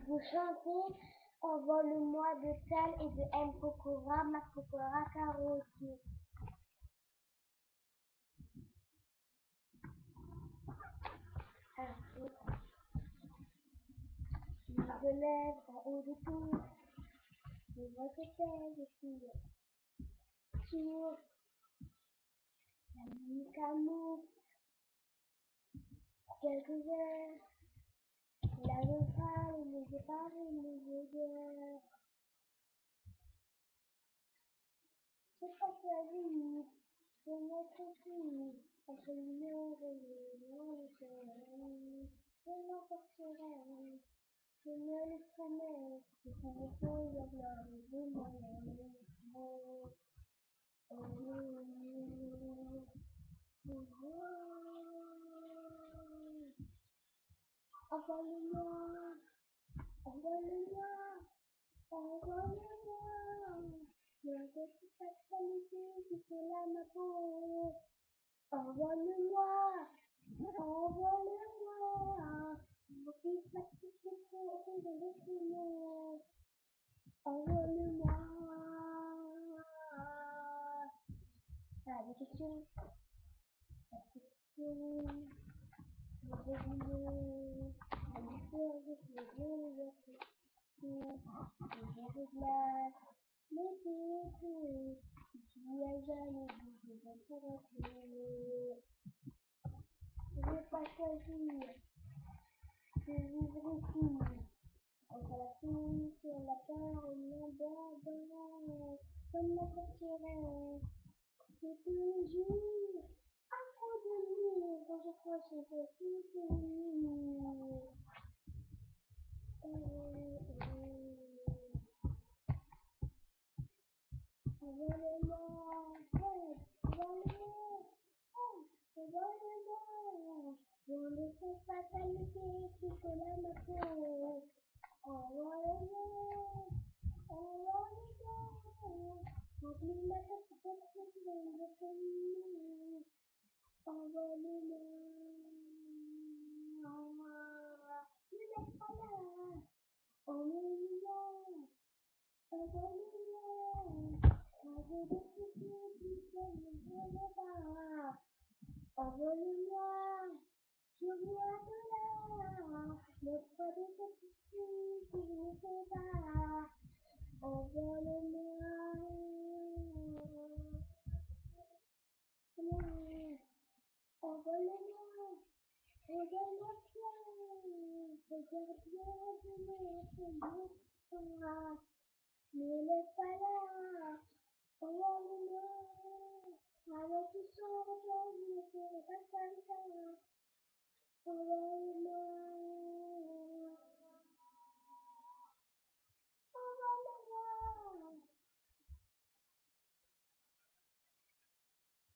Vous chantez Envole-moi de Tal et de M. Pokora, Ma Pokora, Karaoke. Je me lève en haut de tout, je vois que c'est fille sur la musique à nous, quelques heures, la locale, les départs et les guerres. C'est pas choisi, c'est notre fille, entre l'union et le soleil, je m'emporterai. Je me le promets, je ne peux y avoir de moyens. Envole-moi, envole-moi, envole-moi. La petite fatalité qui fait là ma peau. Envole-moi, envole-moi. Mon fils m'a tout fait de l'esprit. Envole-moi. Ah, des questions. La question. Le régulier. La mystère avec les deux. Les verres de glace. Les pétés. Qui a jamais bougé d'un traverser. Je n'ai pas choisi de vivre ici. Entre la fille sur la terre et mon bordon. Comme la sorcière. C'est tous les jours, à trop de nuit, quand je crois que c'est tout envolez-moi, envolez-moi, envolez-moi, dans le sens fatalité qui colle à ma peau. Envolez-moi, envolez-moi, remplis ma tête pour trouver le chemin. Envolez-moi, ne laisse pas là, envolez-moi, envolez-moi, avec des petits qui ne veulent pas. Envolez-moi, je vois de là, ne pas de petits qui ne veulent pas. Envolez-moi. Envolez-moi, regarde-moi bien, regarde bien de notre bras, ne laisse pas là, envolez-moi, avec tout son regard, je ne serai pas comme ça, envolez-moi.